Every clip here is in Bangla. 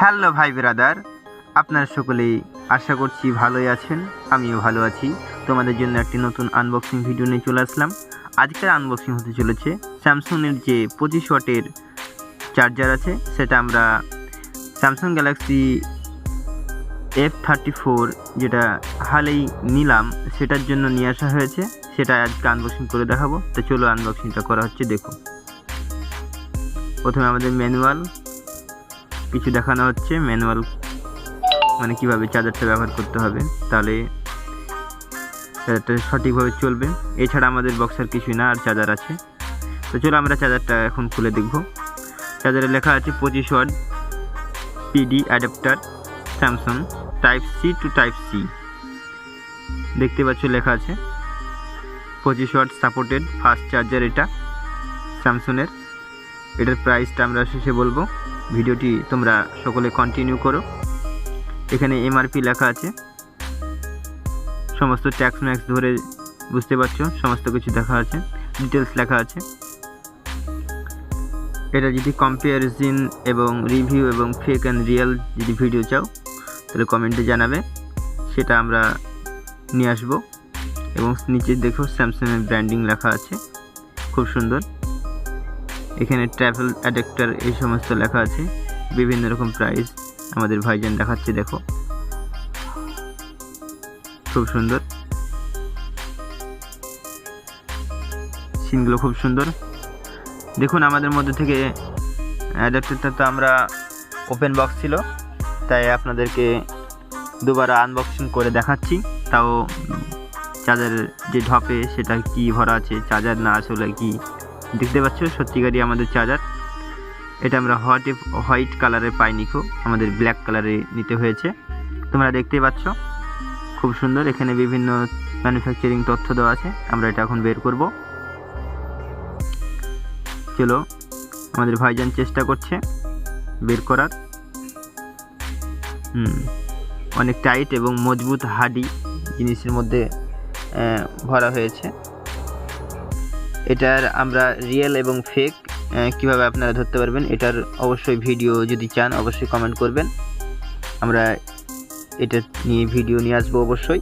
হ্যালো ভাই ব্রাদার, আপনারা সকলেই আশা করছি ভালোই আছেন। আমিও ভালো আছি। তোমাদের জন্য একটি নতুন আনবক্সিং ভিডিও নিয়ে চলে আসলাম। আজকের আনবক্সিং হতে চলেছে স্যামসাংয়ের যে 25 ওয়াটের চার্জার আছে, সেটা আমরা স্যামসাং গ্যালাক্সি F34 যেটা হালেই নিলাম, সেটার জন্য নিয়ে আসা হয়েছে। সেটা আজকে আনবক্সিং করে দেখাবো। তো চলো আনবক্সিংটা করা হচ্ছে, দেখো। প্রথমে আমাদের ম্যানুয়াল কিছু দেখানো হচ্ছে। ম্যানুয়াল মানে কিভাবে চার্জারটা ব্যবহার করতে হবে, তাহলে চার্জারটা সঠিকভাবে চলবে। এছাড়া আমাদের বক্সের কিছুই না, আর চার্জার আছে। তো চলো আমরা চার্জারটা এখন খুলে দেখব। চার্জারে লেখা আছে 25 watt PD adapter Samsung type C to type C. দেখতে পাচ্ছ লেখা আছে 25 ওয়াট সাপোর্টেড ফাস্ট চার্জার। এটা স্যামসাংয়ের। এটার প্রাইসটা আমরা শেষে বলবো। ভিডিওটি তোমরা সকলে কন্টিনিউ করো। এখানে এমআরপি লেখা আছে, সমস্ত ট্যাক্স ম্যাক্স ধরে বুঝতে পারছো, সমস্ত কিছু দেখা আছে, ডিটেলস লেখা আছে। এটা যদি কম্পারিজন এবং রিভিউ এবং ফেক অ্যান্ড রিয়েল যদি ভিডিও চাও, তাহলে কমেন্টে জানাবে, সেটা আমরা নিয়ে আসবো। এবং নিচে দেখো স্যামসাংয়ের ব্র্যান্ডিং লেখা আছে, খুব সুন্দর। এখানে ট্রাভেল অ্যাডাপ্টার এই সমস্ত লেখা আছে, বিভিন্ন রকম প্রাইস আমাদের ভাইজান দেখাচ্ছে, দেখো খুব সুন্দর। সিনগুলো খুব সুন্দর। দেখুন আমাদের মধ্যে থেকে অ্যাডাপ্টারটা তো আমরা ওপেন বক্স ছিল, তাই আপনাদেরকে দুবার আনবক্সিং করে দেখাচ্ছি। তাও চার্জারের যে ঢপে সেটা কি ভরা আছে, চার্জার না আসলে কি। দেখতে পাচ্ছ সত্যিকারই আমাদের চার্জার। এটা আমরা হোয়াইট কালারে পাইনি, খুব আমাদের ব্ল্যাক কালারে নিতে হয়েছে। তোমরা দেখতেই পাচ্ছ খুব সুন্দর। এখানে বিভিন্ন ম্যানুফ্যাকচারিং তথ্য দেওয়া আছে। আমরা এটা এখন বের করব। চলো, আমাদের ভাইজান চেষ্টা করছে বের করার। অনেক টাইট এবং মজবুত হাডি জিনিসের মধ্যে ভরা হয়েছে। এটার আমরা রিয়েল এবং ফেক কিভাবে আপনারা ধরতে পারবেন, এটার অবশ্যই ভিডিও যদি চান অবশ্যই কমেন্ট করবেন। আমরা এটা নিয়ে ভিডিও নিয়ে আসবো অবশ্যই।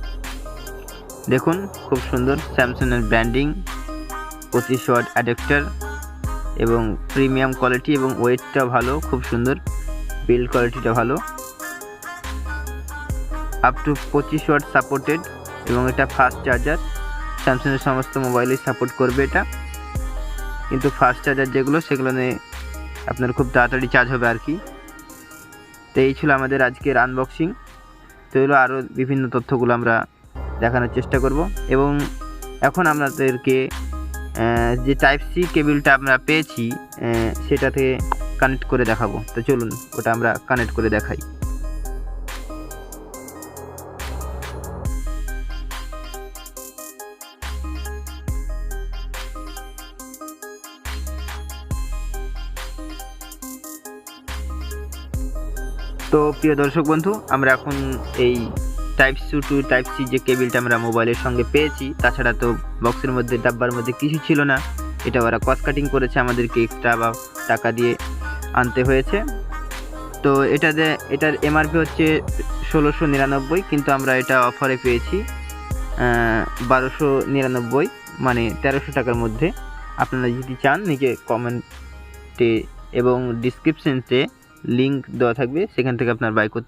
দেখুন খুব সুন্দর স্যামসাংয়ের ব্র্যান্ডিং, 25 ওয়াট অ্যাডাপ্টার এবং প্রিমিয়াম কোয়ালিটি, এবং ওয়েটটা ভালো, খুব সুন্দর। বিল্ড কোয়ালিটিটা ভালো। আপ টু 25 ওয়াট সাপোর্টেড, এবং এটা ফাস্ট চার্জার। স্যামসাংয়ের সমস্ত মোবাইলেই সাপোর্ট করবে এটা, কিন্তু ফাস্ট চার্জার যেগুলো সেগুলো নিয়ে আপনার খুব তাড়াতাড়ি চার্জ হবে আর কি। তো এই ছিল আমাদের আজকের আনবক্সিং। তো এগুলো আরও বিভিন্ন তথ্যগুলো আমরা দেখানোর চেষ্টা করব। এবং এখন আপনাদেরকে যে টাইপ সি কেবিলটা আমরা পেয়েছি সেটা থেকে কানেক্ট করে দেখাবো। তো চলুন ওটা আমরা কানেক্ট করে দেখাই। তো প্রিয় দর্শক বন্ধু, আমরা এখন এই type C to type C যে কেবিলটা আমরা মোবাইলের সঙ্গে পেয়েছি, তাছাড়া তো বক্সের মধ্যে ডাব্বার মধ্যে কিছু ছিল না। এটা ওরা কস্ট কাটিং করেছে, আমাদেরকে এক্সট্রা বা টাকা দিয়ে আনতে হয়েছে। তো এটার এমআরপি হচ্ছে 1699, কিন্তু আমরা এটা অফারে পেয়েছি 1299, মানে 1300 টাকার মধ্যে। আপনারা যদি চান নিচে কমেন্টে এবং ডিসক্রিপশনসে লিঙ্ক দেওয়া থাকবে, সেখান থেকে আপনার বাই করতে